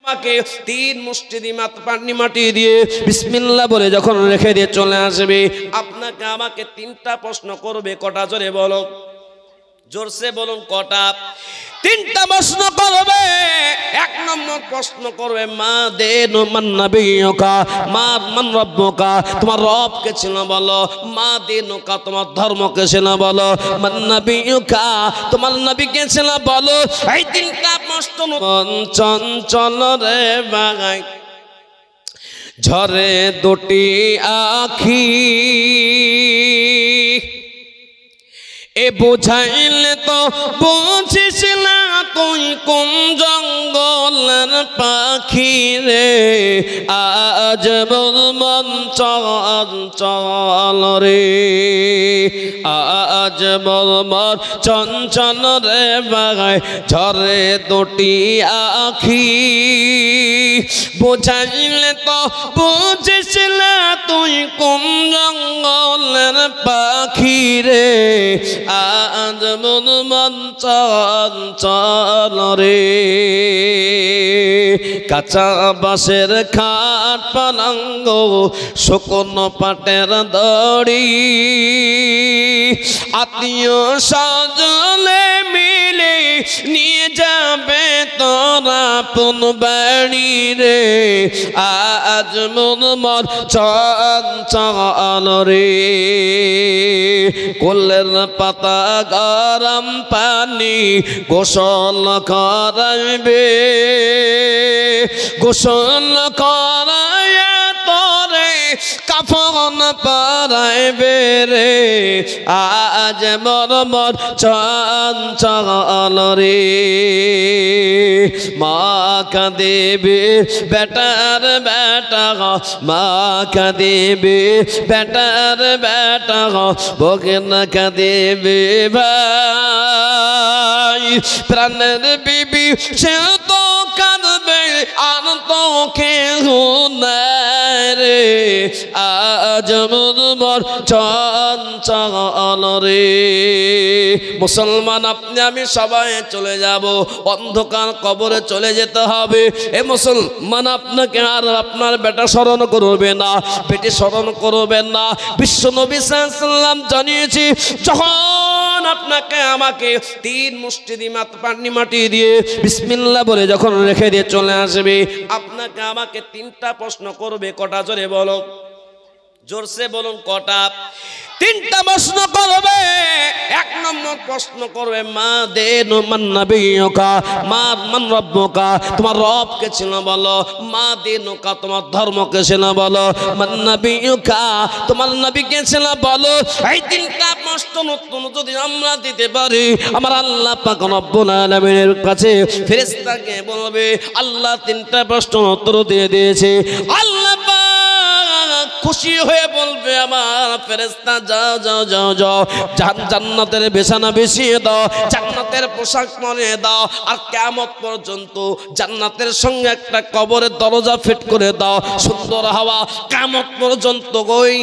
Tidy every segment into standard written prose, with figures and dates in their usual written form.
আমাকে তিন মুষ্টি পানি মাটি দিয়ে বিসমিল্লাহ বলে যখন রেখে দিয়ে চলে আসবে, আপনাকে আমাকে তিনটা প্রশ্ন করবে। কটা? জোরে বলো, জোরসে বলুন কটা? তিনটা প্রশ্ন করবে। এক নম্বর প্রশ্ন করবে মা দেনু মান নাবিয়ুকা, মা মান রাব্বুকা, তোমার রব কে ছিল বলো। মা দেনুকা, তোমার ধর্ম কে ছিল বলো। মান নাবিয়ুকা, তোমার নবী কে ছিল বলো। এই তিনটা প্রশ্ন চঞ্চল রে বাগাই ঝরে দুটি আখি, এ বুঝাইলে তো বুঝিস না তুই কোন জঙ্গলের পাখি রে। আজ মন চঞ্চল রে, আজ মন চঞ্চল রে বাগায় ঝরে দুটি আখি, বুঝাইলে তো বুঝিস না তুই কোন জঙ্গলের পাখি রে। আজ মন চঞ্চল রে, কাঁচা বাঁশের খাট পালঙ্গ শুকনো পাটের দড়ি, আত্মীয় স্বজনে মিলে নিয়ে যাবে তোরা আপন বাড়ি রে। আজ মন চঞ্চল রে, কোলের পাতা গরম পানি গোসল করাইবে, গোসল করাইয়া তোরে কাফন পরাইবে রে। আজ মন চঞ্চল রে, মা কাঁদিবে বেটার বেটা, মা কাঁদিবে বেটার বেটা, বগন কাঁদিবে ভাই। প্রাণের বিবি সে তো কাঁদবে আর তো কেহ নাই রে। আজ মন চঞ্চল রে। মুসলমান আপনি আমি সবাই চলে যাব, অন্ধকার কবরে চলে যেতে হবে। এ মুসলমান আপনাকে আর আপনার বেটা স্মরণ করবে না, বেটি স্মরণ করবেন না। বিশ্ব নবী সাল্লাল্লাহু আলাইহি ওয়াসাল্লাম জানিয়েছি, যখন আপনাকে আমাকে তিন মুষ্টি পানি মাটি দিয়ে বিসমিল্লাহ বলে যখন রেখে দিয়ে চলে আসবে, আপনাকে আমাকে তিনটা প্রশ্ন করবে। কটা? জোরে বলো, জোরসে বলুন কটা? তিনটা প্রশ্ন করবে। এক নম্বর প্রশ্ন করবে মা দেনু মান নাবিয়ুকা, মা মান রাব্বুকা, তোমার রব কে ছিল বলো। মা দেনুকা, তোমার ধর্ম কে ছিল বলো। মান নাবিয়ুকা, তোমার নবী কে ছিল বলো। এই তিনটা প্রশ্ন উত্তর যদি আমরা দিতে পারি, আমার আল্লাহ পাক রব্বুল আলামিনের কাছে ফেরেশতাকে বলবে আল্লাহ তিনটা প্রশ্ন উত্তর দিয়ে দিয়েছে। আল্লাহ খুশি হয়ে বলবে আমার ফেরেশতা যাও যাও যাও যাও, জান্নাতের বিছানা বিছিয়ে দাও, জান্নাতের পোশাক পরিয়ে দাও, আর কিয়ামত পর্যন্ত জান্নাতের সঙ্গে একটা কবরের দরজা ফিট করে দাও। সুন্দর হাওয়া কিয়ামত পর্যন্ত ওই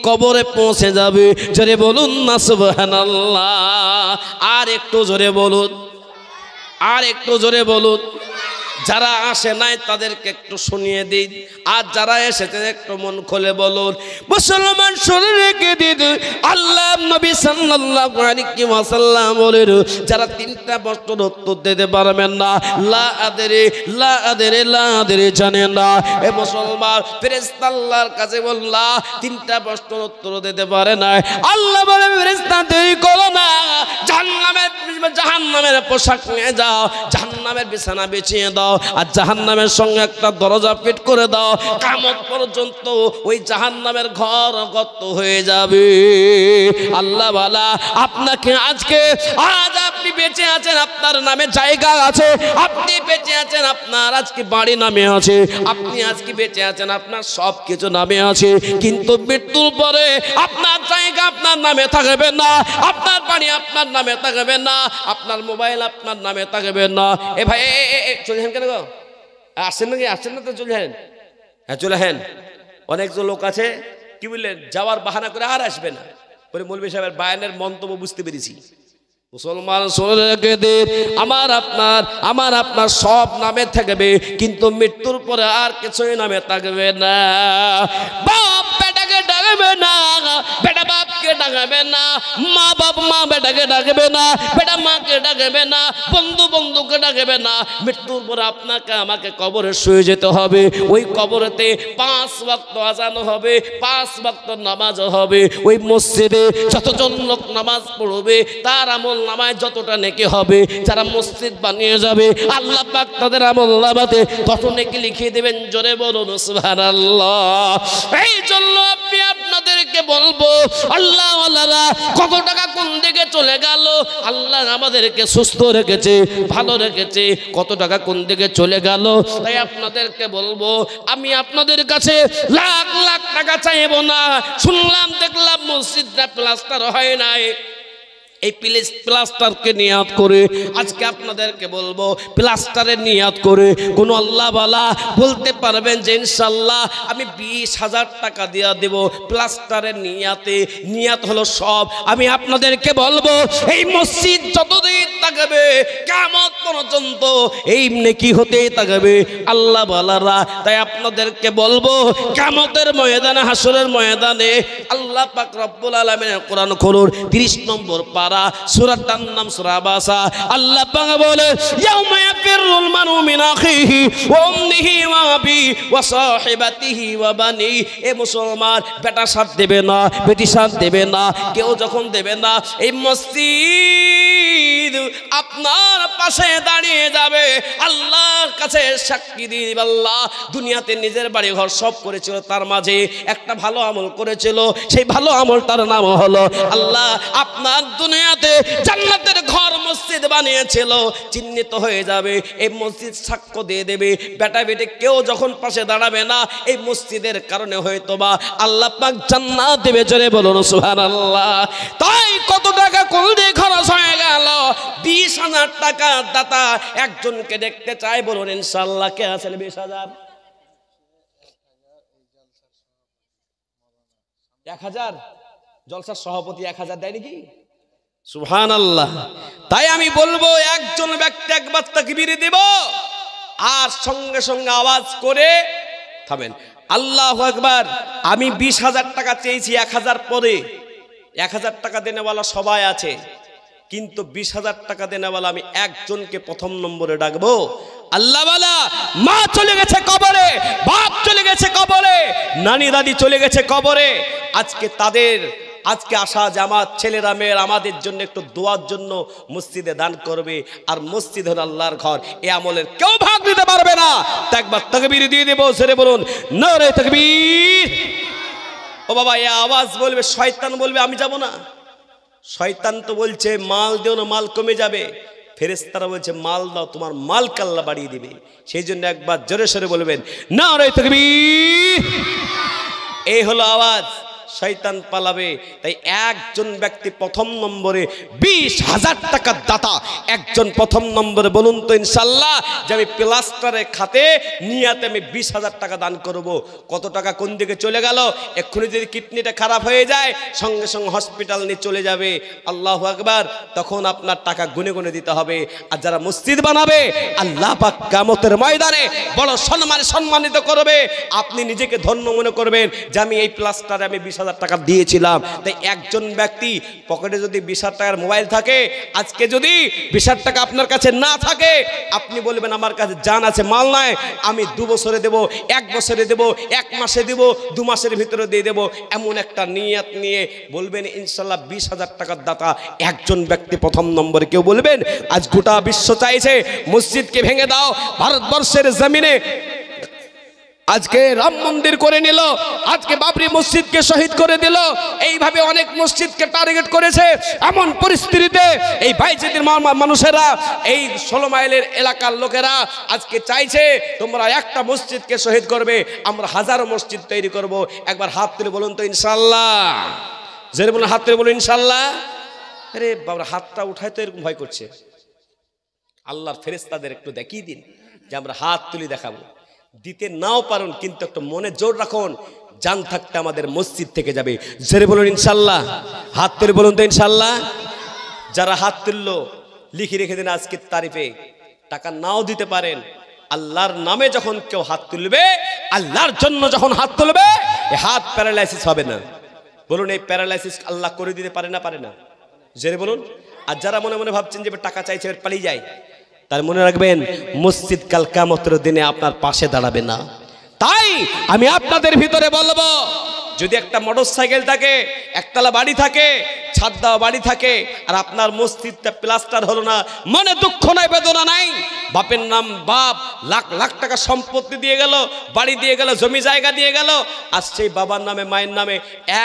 কবরে পৌঁছে যাবে। জোরে বলুন না সুবহানাল্লাহ। আর একটু জোরে বলুন, আর একটু জোরে বলুন। যারা আসে নাই তাদেরকে একটু শুনিয়ে দিন, আর যারা এসেছে একটু মন খুলে বলুন। মুসলমান শুনে রেখে দিন, আল্লাহ নবী সাল্লাল্লাহু আলাইহি ওয়াসাল্লাম বলেন, যারা তিনটা প্রশ্নের উত্তর দিতে পারবেন না, লা আদরি লা আদরি লা আদরি জানেন না, এ মুসলমান ফেরেশতা আল্লাহর কাছে বললা তিনটা প্রশ্নের উত্তর দিতে পারে না। আল্লাহ বলে ফেরেশতা দেরি করো না, জাহান্নামের পোশাক নিয়ে যাও, জাহান্নামের বিছানা বিছিয়ে দাও, আর জাহান্নামের সঙ্গে একটা দরজা ফিট করে দাও। কিয়ামত পর্যন্ত ওই জাহান্নামের ঘর গর্ত হয়ে যাবে। আল্লাহ বালা আপনাকে আজকে, আজ আপনি বেঁচে আছেন, আপনার নামে জায়গা আছে, আপনি বেঁচে আছেন, আপনার আজকে বাড়ি নামে আছে, আপনি আজকে বেঁচে আছেন, আপনার সব কিছু নামে আছে। কিন্তু মৃত্যুর পরে আপনার জায়গা আপনার নামে থাকবে না, আপনার বাড়ি আপনার নামে থাকবে না, আপনার মোবাইল আপনার নামে থাকবে না। এ ভাই চলে যান কেন গো? আসছেন নাকি? আসছেন না তো চলে যান। হ্যাঁ চলে যান। অনেকজন লোক আছে কি বললেন, যাওয়ার বাহানা করে আর আসবে না। পরে মৌলভী সাহেবের বায়ানের মন্তব্য বুঝতে পেরেছি। মুসলমান শুনে রেখে দিন, আমার আপনার সব নামে থাকবে, কিন্তু মৃত্যুর পরে আর কিছুই নামে থাকবে না। বাপ বেটাকে ডাকবে না, বেটা বাপকে ডাকবে না, মা বেটাকে ডাকবে না, বেটা মাকে ডাকবে না, বন্ধু বন্ধুকে ডাকবে না। মৃত্যুর পরে আপনাকে আমাকে কবরে শুয়ে যেতে হবে। ওই কবরেতে 5 ওয়াক্ত আযান হবে, 5 ওয়াক্ত নামাজ হবে। ওই মসজিদে যতজন লোক নামাজ পড়বে তার আমল নামায় যতটা নেকি হবে। যারা মসজিদ বানিয়ে যাবে আল্লাহ পাক তাদের আমল নামাতে তত নেকি লিখিয়ে দেবেন। জোরে বলুন সুবহানাল্লাহ। এই জন্য আমি আপনাদেরকে বলবো, আল্লাহ আল্লাহরা কত টাকা কোন দিকে চলে গেল, আল্লাহ আমাদেরকে সুস্থ রেখেছে, ভালো রেখেছে, কত টাকা কোন দিকে চলে গেল। তাই আপনাদেরকে বলবো, আমি আপনাদের কাছে লাখ লাখ টাকা চাইবো না। শুনলাম দেখলাম মসজিদটা প্লাস্টার হয় নাই, এই প্লাস্টারকে নিয়াত করে আজকে আপনাদেরকে বলবো, প্লাস্টারের নিয়াত করে কোন আল্লাহওয়ালা বলতে পারবেন যে ইনশাল্লাহ আমি 20,000 টাকা দিয়া দেব প্লাস্টারের নিয়াতে? নিয়াত হলো সব। আমি আপনাদেরকে বলবো, এই মসজিদ যতদিন থাকবে কিয়ামত পর্যন্ত এই নেকি হতেই থাকবে আল্লাহওয়ালারা। তাই আপনাদেরকে বলবো, কিয়ামতের ময়দানে, হাসরের ময়দানে আল্লাহ পাক রব্বুল আলামিনের কোরআন খুলুন 30 নম্বর সূরাটার নাম সূরা আবাসা। আল্লাহ পাক বলে, ইয়াউমা ইয়াফিরুল মারউ মিন আখিহি ওয়া উম্মিহি ওয়া আবি ওয়া সাহিবাতিহি ওয়া বানি। এ মুসলমান, বেটা সাথ দেবে না, বেটি সাথ দেবে না, কেউ যখন দেবে না, এই মসজিদ আপনার পাশে দাঁড়িয়ে যাবে, আল্লাহর কাছে সাক্ষী দিবে। আল্লাহ দুনিয়াতে নিজের বাড়ি ঘর সব করেছিল, তার মাঝে একটা ভালো আমল করেছিল, সেই ভালো আমলটার নাম হলো আল্লাহ আপনার দুনিয়াতে জান্নাতের ঘর মসজিদ বানিয়েছিল, চিহ্নিত হয়ে যাবে। এই মসজিদ সাক্ষ্য দিয়ে দেবে। বেটা বেটে কেউ যখন পাশে দাঁড়াবে না, এই মসজিদের কারণে হয়তোবা আল্লাহ পাক জান্নাত দেবে। জোরে বলুন সুবহানাল্লাহ। তাই কত টাকা কোন দিয়ে খরচ হয়ে গেল? 20,000 টাকা দাতা একজনকে দেখতে চাই, বলুন ইনশাআল্লাহ। কে আছেন 20,000? 1,000 জলসার সভাপতি 1,000 দেয় নাকি? সুবহানাল্লাহ। তাই আমি বলবো, একজন ব্যক্তি একবার তাকবীর দেব আর সঙ্গে সঙ্গে আওয়াজ করে থামেন, আল্লাহু আকবার। আমি 20,000 টাকা চেয়েছি, 1,000 পরে 1,000 টাকা দেনেওয়ালা সবাই আছে, কিন্তু 20,000 টাকা দেনেওয়ালা আমি একজনকে প্রথম নম্বরে ডাকবো। আল্লাহওয়ালা মা চলে গেছে কবরে, বাপ চলে গেছে কবরে, নানি দাদি চলে গেছে কবরে। আজকে আসা জামাত ছেলেরা মেয়েরা আমাদের জন্য একটু দোয়ার জন্য মসজিদে দান করবে। আর মসজিদ হল আল্লাহর ঘর, এ আমলের কেউ ভাগ দিতে পারবে না। তা একবার তাকবীর দিয়ে দেবো, সেরে বলুন নারে তাকবীর। ও বাবা, এ আওয়াজ বলবে, শয়তান বলবে আমি যাব না। শয়তান তো বলছে মাল দেও না, মাল কমে যাবে। ফেরেশতারা বলছে মাল দাও, তোমার মালকে আল্লাহ বাড়িয়ে দিবে। সেই জন্য একবার জোরে সোরে বলবেন নারে তাকবীর। এই হলো আওয়াজ, শয়তান পালাবে। তাই একজন ব্যক্তি প্রথম নম্বরে 20,000 টাকার দাতা, একজন প্রথম নম্বরে বলুন তো ইনশাল্লাহ যে আমি প্লাস্টারের খাতে নিয়াতে আমি 20,000 টাকা দান করব। কত টাকা কোন দিকে চলে গেল? এক্ষুনি যদি কিডনিটা খারাপ হয়ে যায়, সঙ্গে সঙ্গে হসপিটাল নিয়ে চলে যাবে। আল্লাহু আকবার। তখন আপনার টাকা গুনে গুনে দিতে হবে। আর যারা মসজিদ বানাবে, আল্লাহ পাক কিয়ামতের ময়দানে বড় সম্মানিত করবে। আপনি নিজেকে ধন্য মনে করবেন যে আমি এই প্লাস্টারে আমি 20,000 টাকা দিয়েছিলাম। তাই একজন ব্যক্তি পকেটে যদি 20,000 টাকার মোবাইল থাকে, আজকে যদি 20,000 টাকা আপনার কাছে না থাকে, আপনি বলবেন আমার কাছে জান আছে, মাল নাই, আমি 2 বছরে দেব, 1 বছরে দেব, 1 মাসে দেব, 2 মাসের ভিতরে দিয়ে দেব, এমন একটা নিয়ত নিয়ে বলবেন ইনশাল্লাহ 20,000 টাকার দাতা একজন ব্যক্তি প্রথম নম্বরে। কেউ বলবেন আজ গোটা বিশ্ব চাইছে মসজিদকে ভেঙে দাও, ভারতবর্ষের জমিনে আজকে রাম মন্দির করে নিল, আজকে বাবরি মসজিদকে শহীদ করে দিল, এইভাবে অনেক মসজিদকে টার্গেট করেছে। এমন পরিস্থিতিতে এই ভাইজিদের মানুষেরা, এই 16 মাইলের এলাকার লোকেরা আজকে চাইছে তোমরা একটা মসজিদকে শহীদ করবে, আমরা হাজারো মসজিদ তৈরি করব। একবার হাত তুলে বলুন তো ইনশাল্লাহ। জোরে বলুন, হাত তুলে বলুন ইনশাল্লাহ। আরে বাবা, হাতটা উঠায় তো এরকম ভয় করছে। আল্লাহর ফেরেশতাদের একটু দেখিয়ে দিন যে আমরা হাত তুলে দেখাবো। দিতে নাও পারুন, কিন্তু একটা মনে জোর রাখুন, জান থাকতে আমাদের মসজিদ থেকে যাবে। জোরে বলুন ইনশাল্লাহ। হাত তুলে বলুন তো ইনশাল্লাহ। যারা হাত তুললো লিখে রেখে দিন আজকের তারিফে, টাকা নাও দিতে পারেন, আল্লাহর নামে যখন কেউ হাত তুলবে, আল্লাহর জন্য যখন হাত তুলবে, এই হাত প্যারালাইসিস হবে না। বলুন এই প্যারালাইসিস আল্লাহ করে দিতে পারে না? পারে না? জেনে বলুন। আর যারা মনে মনে ভাবছেন যে টাকা চাইছে পালিয়ে যায়, তার মনে রাখবেন মসজিদ কাল কিয়ামতের দিনে আপনার পাশে দাঁড়াবে না। তাই আমি আপনাদের ভিতরে বলবো, যদি একটা মোটরসাইকেল থাকে, একতলা বাড়ি থাকে, ছাদ দেওয়া বাড়ি থাকে, আর আপনার মসজিদটা প্লাস্টার হলো না, মনে দুঃখ নাই, বেদনা নাই। বাপের নাম বাপ, লাখ লাখ টাকা সম্পত্তি দিয়ে গেল, বাড়ি দিয়ে গেল, জমি জায়গা দিয়ে গেল, আর সেই বাবার নামে মায়ের নামে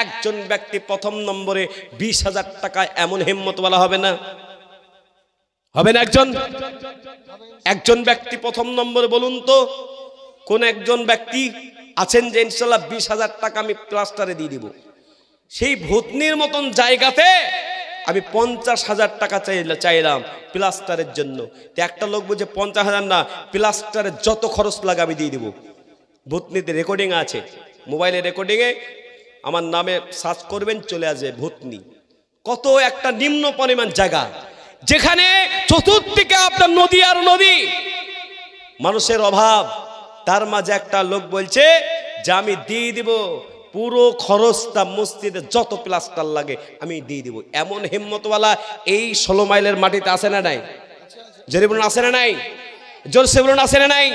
একজন ব্যক্তি প্রথম নম্বরে 20,000 টাকা, এমন হিম্মতওয়ালা হবে না? হবে না? একজন ব্যক্তি প্রথম নম্বরে, বলুন তো কোন একজন ব্যক্তি আছেন যে ইনশাল্লাহ 20,000 টাকা আমি প্লাস্টারে দিয়ে দিব? সেই ভূতনির মতন জায়গাতে আমি 50,000 টাকা চাইলাম প্লাস্টারের জন্য। তো একটা লোক বলছে 50,000 না, প্লাস্টারের যত খরচ লাগে আমি দিয়ে দিব। ভূতনিতে রেকর্ডিং আছে, মোবাইলে রেকর্ডিংয়ে আমার নামে সার্চ করবেন, চলে আসবে ভূতনি। কত একটা নিম্ন পরিমাণ জায়গা, যেখানে চতুর্দিকে আপনার নদী আর নদী, মানুষের অভাব, তার মাঝে একটা লোক বলছে যে আমি দিয়ে দিব পুরো খরচটা, মসজিদে যত প্লাস্টার লাগে আমি দিয়ে দিব। এমন হিম্মতওয়ালা এই 16 মাইলের মাটিতে আসে না নাই? জোরে বলুন আসে না নাই? জোরসে বলুন আসে না নাই?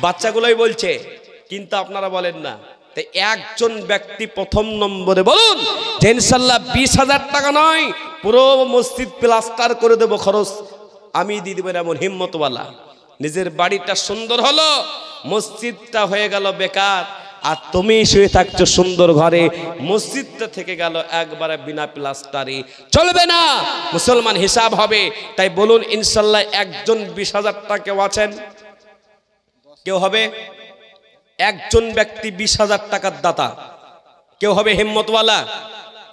বাচ্চাগুলোই বলছে, কিন্তু আপনারা বলেন না। তাই একজন ব্যক্তি প্রথম নম্বরে বলুন যে ইনশাল্লাহ 20,000 টাকা নয়, পুরো মসজিদ প্লাস্টার করে দেবো, খরচ আমি দিয়ে দেবেন, এমন হিম্মতওয়ালা। নিজের বাড়িটা সুন্দর হলো, মসজিদটা হয়ে গেল বেকার, আর তুমি শুয়ে থাকছো সুন্দর ঘরে, মসজিদটা থেকে গেল একবারে বিনা প্লাস্টারে। চলবে না, মুসলমান হিসাব হবে। তাই বলুন ইনশাল্লাহ একজন 20,000 টাকা কেউ আছেন? কেউ হবে? একজন ব্যক্তি 20,000 টাকার দাতা কেউ হবে হিম্মতওয়ালা?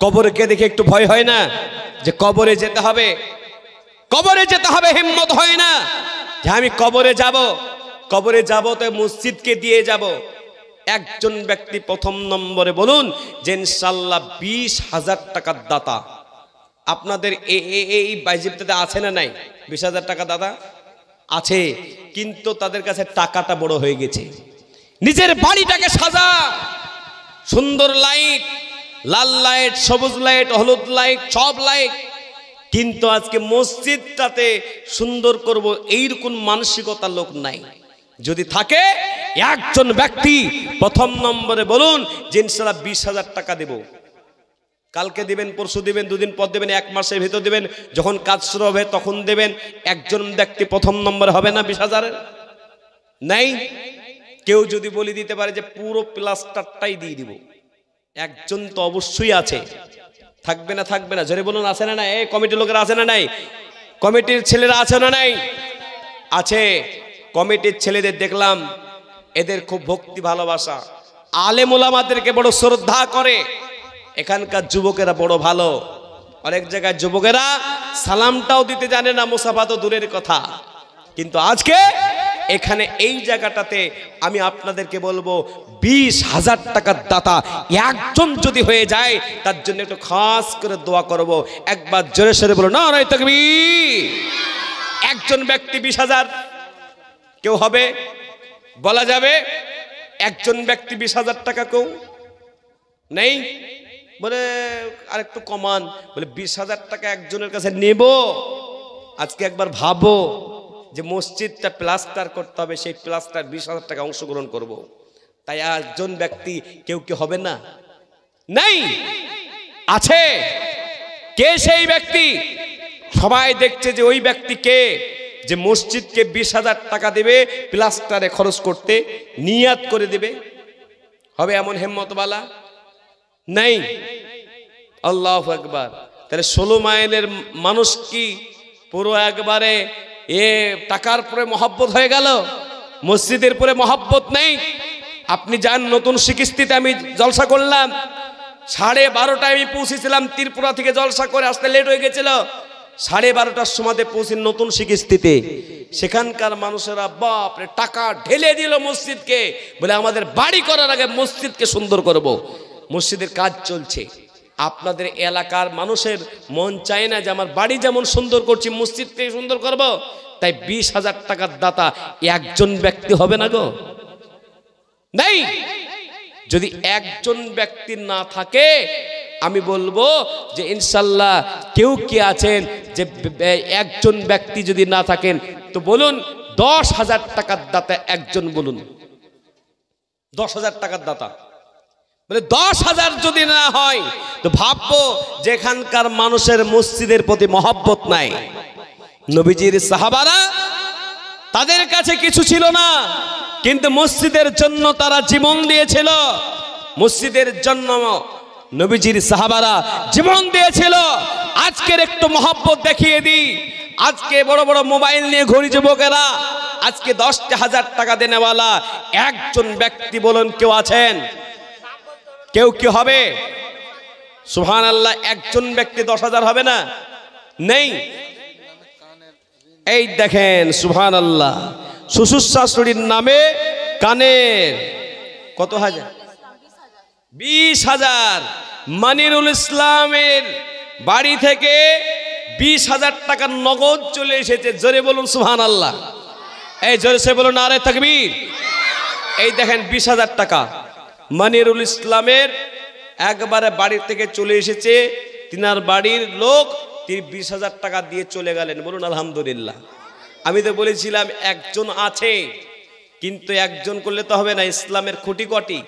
কবরকে দেখে একটু ভয় হয় না যে কবরে যেতে হবে? কবরে যেতে হবে, হিম্মত হয় না যে আমি কবরে যাব তো মসজিদকে দিয়ে যাব। একজন ব্যক্তি প্রথম নম্বরে বলুন যে ইনশাল্লাহ 20,000 টাকার দাতা। আপনাদের এই বাইজিপ্তাতে আছে না নাই? 20,000 টাকা দাতা আছে, কিন্তু তাদের কাছে টাকাটা বড় হয়ে গেছে। নিজের বাড়িটাকে সাজা, সুন্দর লাইট, লাল লাইট, সবুজ লাইট, হলুদ লাইট, সব লাইট, কিন্তু আজকে মসজিদটাতে সুন্দর করব এইরকম মানসিকতা লোক নাই। যদি থাকে একজন ব্যক্তি প্রথম নম্বরে বলুন যে ইনশাআল্লাহ 20,000 টাকা দেব। কালকে দিবেন, পরশু দিবেন, দুদিন পর দেবেন, 1 মাসের ভিতর দেবেন, যখন কাজ শুরু হবে তখন দেবেন। একজন ব্যক্তি প্রথম নম্বরে হবে না 20,000? নাই? কেউ যদি বলি দিতে পারে যে পুরো প্লাস্টারটাই দিয়ে দিব, একজন তো অবশ্যই আছে। থাকবে না? থাকবে না? জোরে বলুন আছে না নাই? এই কমিটির লোকেরা আছে না নাই? কমিটির ছেলেরা আছে না নাই? আছে। কমিটির ছেলেদের দেখলাম, এদের খুব ভক্তি ভালোবাসা, আলেম ওলামাদেরকে বড় শ্রদ্ধা করে। এখানকার যুবকেরা বড় ভালো। অনেক জায়গায় যুবকেরা সালামটাও দিতে জানে না, মুসাফা তো দূরের কথা। কিন্তু আজকে এখানে এই জায়গাটাতে আমি আপনাদেরকে বলবো 20,000 টাকার দাতা একজন যদি হয়ে যায়, তার জন্য একটু খাস করে দোয়া করব। একবার জোরে সোরে বলো নারে তাকবীর। একজন ব্যক্তি 20,000 কেউ হবে? বলা যাবে একজন ব্যক্তি 20,000 টাকা কেউ নেই? বলে আরেকটু কমান, বলে 20,000 টাকা একজনের কাছে নেব। আজকে একবার ভাবো যে মসজিদটা প্লাস্টার করতে হবে, সেই প্লাস্টার 20,000 টাকা অংশগ্রহণ করব। তাই একজন ব্যক্তি কেউ কি হবে না? নেই? আছে। কে সেই ব্যক্তি? সবাই দেখছে যে ওই ব্যক্তি কে, যে মসজিদকে 20,000 টাকা দেবে প্লাস্টারে খরচ করতে, নিয়াত করে দেবে। হবে এমন হিম্মতওয়ালা? নাই। আল্লাহু আকবার। তাহলে 16 মাইলের মানুষ কি পুরো একবারে টাকার পরে মহব্বত হয়ে গেল? মসজিদের পরে মহব্বত নেই? আপনি যান নতুন শিকিস্তিতে, আমি জলসা করলাম 12:30টায় আমি পৌঁছেছিলাম ত্রিপুরা থেকে, জলসা করে আসতে লেট হয়ে গেছিল। 12:30টার সময় পৌঁছি নতুন শিকিস্তিতে। সেখানকার মানুষেরা বাপরে টাকা ঢেলে দিল মসজিদকে, বলে আমাদের বাড়ি করার আগে মসজিদকে সুন্দর করব। মসজিদের কাজ চলছে, আপনাদের এলাকার মানুষের মন চায় না যে আমার বাড়ি যেমন সুন্দর করছি মসজিদকে সুন্দর করব, তাই 20,000 টাকার দাতা একজন ব্যক্তি হবে না গো? নেই। যদি একজন ব্যক্তি না থাকে, আমি বলবো যে ইনশাল্লাহ কেউ কি আছেন যে একজন ব্যক্তি যদি না থাকেন তো বলুন 10,000 টাকার দাতা একজন বলুন। 10,000 টাকার দাতা বলে 10,000 যদি না হয় তো ভাববো যেখানকার মানুষের মসজিদের প্রতি মহব্বত নাই। নবীজির সাহাবারা তাদের কাছে কিছু ছিল না, কিন্তু মসজিদের জন্য তারা জীবন দিয়েছিল। মসজিদের জন্য নবীজির সাহাবারা জীবন দিয়েছিল। আজকের একটু মহব্বত দেখিয়ে দিই। আজকে বড় বড় মোবাইল নিয়ে ঘুরি যুবকেরা, আজকে 10,000 টাকা দেনেওয়ালা একজন ব্যক্তি বলুন কেউ আছেন? কেউ কি হবে? সুবহানাল্লাহ, একজন ব্যক্তি 10,000 হবে না? নেই। এই দেখেন সুবহানাল্লাহ, শ্বশুর শাশুড়ির নামে কানের কত হাজার? 20,000। মানিরুল ইসলামের বাড়ি থেকে 20,000 টাকার নগদ চলে এসেছে। জোরে বলুন সুবহানাল্লাহ। এই জোরে সে বলুন নারে তাকবীর। এই দেখেন 20,000 টাকা মানিরুল ইসলামের একবারে বাড়ি থেকে চলে এসেছে। তিনার বাড়ির লোক তিনি 20,000 টাকা দিয়ে চলে গেলেন। বলুন আলহামদুলিল্লাহ। আমি তো বলেছিলাম একজন আছে, কিন্তু একজন করলে তো হবে না। ইসলামের খুঁটি কটি?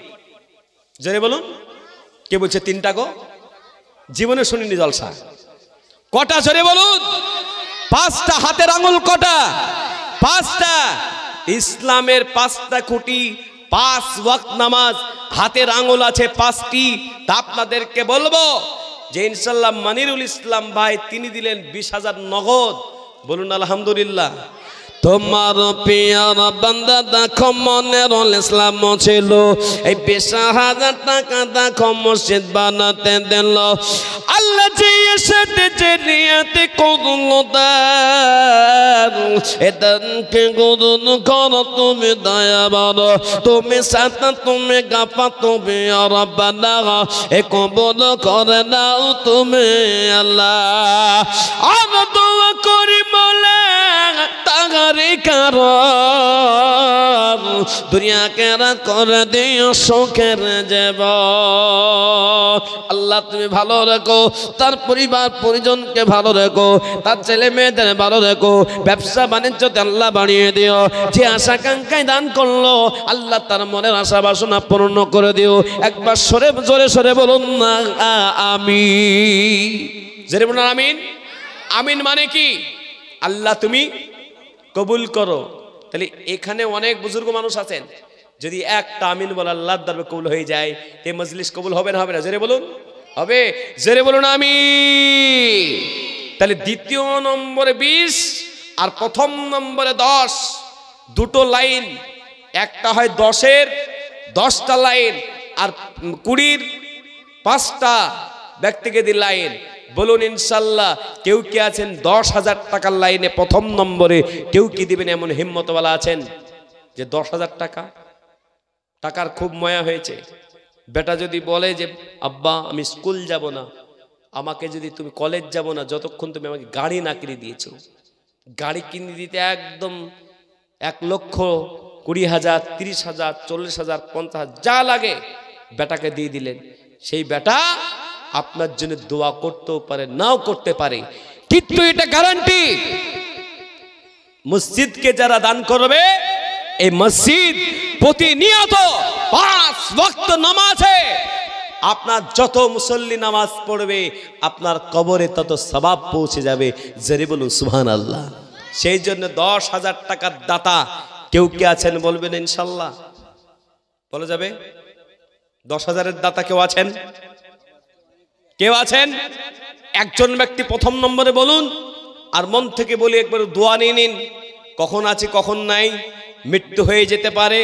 জোরে বলুন। কে বলছে 3টা গো? জীবনে শুনিনি জলসা। কটা? জোরে বলুন। 5টা। হাতের আঙুল কটা? 5টা। ইসলামের 5টা খুঁটি, 5 ওয়াক্ত নামাজ, হাতের আঙুল আছে 5টি। তা আপনাদেরকে বলবো যে ইনশাল্লাহ মানিরুল ইসলাম ভাই তিনি দিলেন 20,000 নগদ। বলুন আলহামদুলিল্লাহ। তোমার পিয়ার বান্দা দেখো মনিরুল ইসলাম ছিল, এই 20,000 টাকা দেখো মসজিদ বানাতে দিল। আল্লাহ যে সাথে যে নিয়তে করলো দান, এদানকে গুরুন করো তুমি দয়াবান, তুমি সাথে তুমি গাফা তুমি রব্বানা, এ কবুল করে নাও তুমি আল্লাহ। আর দোয়া করি মোলা তাগারে কারণ দুনিয়া কেরা করে দিও সুখের জীবন। আল্লাহ তুমি ভালো রেখো, তার পরিবার পরিজনকে ভালো রেখো, তার ছেলে মেয়েদের ভালো রেখো, ব্যবসা বাণিজ্যতে আল্লাহ বাড়িয়ে দিও। যে আশা কাঙ্ক্ষায় দান করলো আল্লাহ তার মনের আশা বাসনা পূর্ণ করে দিও। একবার জোরে সরে বলুন না আমিন। জোরে বলুন আমিন। আমিন মানে কি? আল্লাহ তুমি কবুল করো। তাহলে এখানে অনেক বুজুর্গ মানুষ আছেন, যদি একটা আমিন বলে আল্লাহর দরবারে কবুল হয়ে যায়, এই মজলিস কবুল হবে না হবে না? জোরে বলুন। হবে। জোরে বলুন আমিন। তাহলে দ্বিতীয় নম্বরে 20 আর প্রথম নম্বরে 10, দুটো লাইন। একটা হয় 10-এর 10টা লাইন, আর 20-র 5টা ব্যক্তিকে দি লাইন। বলুন ইনশাল্লাহ কেউ কি আছেন 10,000 টাকার লাইনে প্রথম নম্বরে কেউ কি দিবেন এমন হিম্মতওয়ালা আছেন যে 10,000 টাকা? টাকার খুব ময়া হয়েছে। বেটা যদি বলে যে আব্বা আমি স্কুল যাব না, আমাকে যদি তুমি কলেজ যাব না যতক্ষণ তুমি আমাকে গাড়ি না কিনে দিয়েছো। গাড়ি কিনে দিতে একদম 1,20,000, 30,000, 40,000, 50,000 যা লাগে বেটাকে দিয়ে দিলেন। সেই বেটা আপনার জন্য দোয়া করতেও পারে, নাও করতে পারে, কিন্তু এটা গ্যারান্টি মসজিদকে যারা দান করবে, এই মসজিদ প্রতিনিয়ত 5 ওয়াক্ত নামাজে আপনার যত মুসল্লি নামাজ পড়বে আপনার কবরে তত সওয়াব পৌঁছে যাবে। জোরে বলুন সুবহানাল্লাহ। সেই জন্য 10,000 টাকার দাতা কেউ কে আছেন বলবেন ইনশাল্লাহ? বলা যাবে? 10,000-এর দাতা কেউ আছেন? কেউ আছেন? একজন ব্যক্তি প্রথম নম্বরে বলুন, আর মন থেকে বলি একবার দোয়া নিয়ে নিন। কখন আছে কখন নাই, মৃত্যু হয়ে যেতে পারে,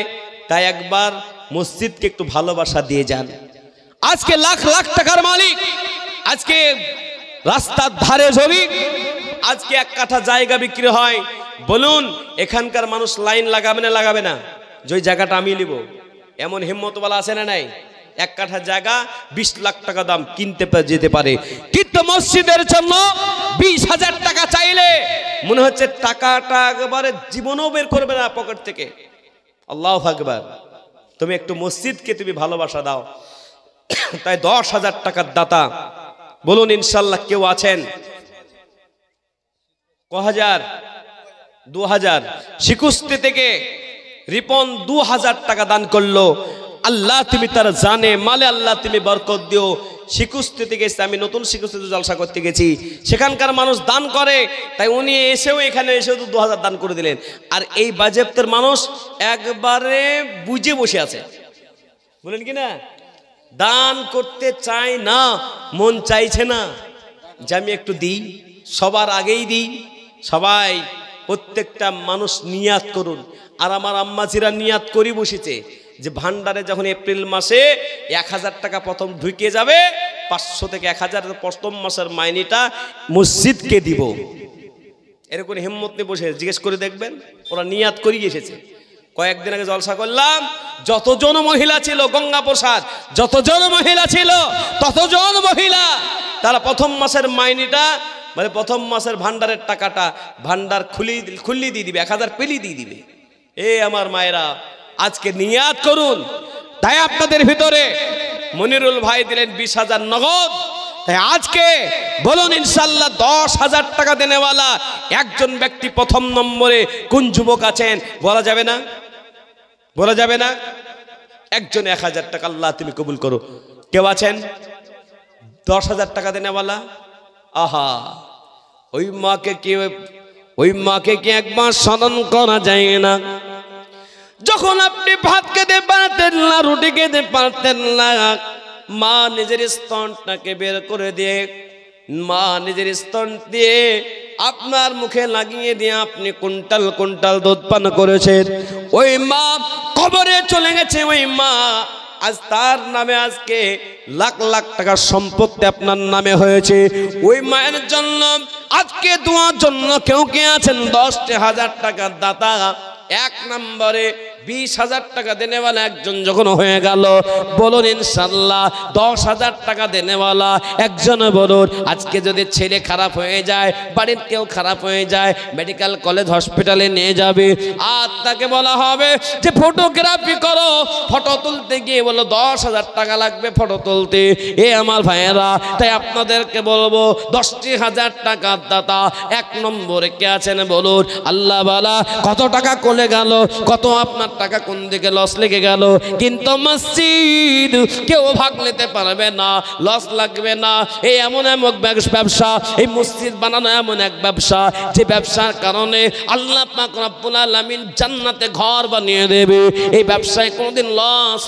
তাই একবার মসজিদকে একটু ভালোবাসা দিয়ে যান। আজকে লাখ লাখ টাকার মালিক, আজকে রাস্তার ধারে জমি, আজকে 1 কাঠা জায়গা বিক্রি হয়। বলুন এখানকার মানুষ লাইন লাগাবে না লাগাবে না? যে জায়গাটা আমি নিব, এমন হিম্মতওয়ালা আছে না নাই? 1 কাঠা জায়গা 20 লাখ টাকা দাম কিনতে যেতে পারে, কিন্তু মসজিদের জন্য 20,000 টাকা চাইলে মনে হচ্ছে টাকাটা একেবারে জীবনেও বের করবে না পকেট থেকে। আল্লাহু আকবার। তুমি একটু মসজিদকে তুমি ভালোবাসা দাও। তাই 10,000 টাকার দাতা বলুন ইনশাল্লাহ কেউ আছেন? ক হাজার? 2000। শিকুস্তি থেকে রিপন 2000 টাকা দান করলো। আল্লাহ তুমি তার জানে মালে আল্লাহ তুমি বরকত দিও। শিকুস্তি থেকে আমি নতুন শিকুস্তিতে জলসা করতে গেছি, সেখানকার মানুষ দান করে, তাই উনি এসেও এখানে এসেও তো 2000 দান করে দিলেন। আর এই বাজেপ্তের মানুষ একবারে বুঝে বসে আছে, বলেন কি না? দান করতে চায় না, মন চাইছে না যে আমি একটু দিই, সবার আগেই দিই। সবাই প্রত্যেকটা মানুষ নিয়াত করুন। আর আমার আম্মাজিরা নিয়াত করি বসেছে যে ভান্ডারে যখন এপ্রিল মাসে 1000 টাকা প্রথম ঢুকে যাবে, 500 থেকে 1000 প্রথম মাসের মাইনেটা মসজিদকে দিব। এরকম হিম্মত নিয়ে বসে জিজ্ঞেস করে দেখবেন, ওরা নিয়াত করি এসেছে। কয়েকদিন আগে জলসা করলাম, যতজন মহিলা ছিল গঙ্গা প্রসাদ, যতজন মহিলা ছিল ততজন মহিলা তারা প্রথম মাসের মাইনেটা মানে প্রথম মাসের ভান্ডারের টাকাটা ভান্ডার খুললি দিয়ে দিবে, 1000 পেলি দিয়ে দিবে। এ আমার মায়েরা আজকে নিয়াত করুন। তাই আপনাদের ভিতরে মনিরুল ভাই দিলেন 20,000 নগদ। তাই আজকে বলুন ইনশাল্লাহ 10,000 টাকা দেনেওয়ালা একজন ব্যক্তি প্রথম নম্বরে কোন যুবক আছেন বলা যাবে না? বলা যাবে না? একজন 1000 টাকা আল্লাহ তুমি কবুল করো। কেউ আছেন 10,000 টাকা দেনেওয়ালা? আহা, ওই মাকে কি একবার স্মরণ করা যায় না? যখন আপনি ভাত খেতে পারতেন না, রুটি খেতে পারতেন না, মা নিজের স্তনটাকে বের করে দিয়ে, মা নিজের স্তন দিয়ে আপনার মুখে লাগিয়ে দিয়ে আপনি কুইন্টাল কুইন্টাল দুধ পান করেছেন। ওই মা কবরে চলে গেছে। ওই মা আজ তার নামে আজকে লাখ লাখ টাকার সম্পত্তি আপনার নামে হয়েছে। ওই মায়ের জন্য আজকে দোয়ার জন্য কেউ কে আছেন 10,000 টাকার দাতা? 1 নম্বরে 20,000 টাকা দেনেওয়ালা একজন যখন হয়ে গেল, বলুন ইনশাল্লাহ 10,000 টাকা দেনেওয়ালা একজন বলুন। আজকে যদি ছেলে খারাপ হয়ে যায়, বাড়ির কেউ খারাপ হয়ে যায়, মেডিকেল কলেজ হসপিটালে নিয়ে যাবে, আর তাকে বলা হবে যে ফটোগ্রাফি করো, ফটো তুলতে গিয়ে বলো 10,000 টাকা লাগবে ফটো তুলতে। এ আমার ভাইয়েরা, তাই আপনাদেরকে বলবো 10,000 টাকার দাতা 1 নম্বরে কে আছেন বলুন? আল্লাহ বালা কত টাকা কলে গেল, কত আপনার টাকা কোন দিকে লস লেগে গেল। কিন্তু মসজিদ কেউ ভাগ নিতে পারবে না, লস লাগবে না। এই এমন এক ব্যবসা, এই মসজিদ বানানো এমন এক ব্যবসা, যে ব্যবসার কারণে আল্লাহ পাক রব্বুল আলামিন জান্নাতে ঘর বানিয়ে দেবে। এই ব্যবসায় কোনোদিন লস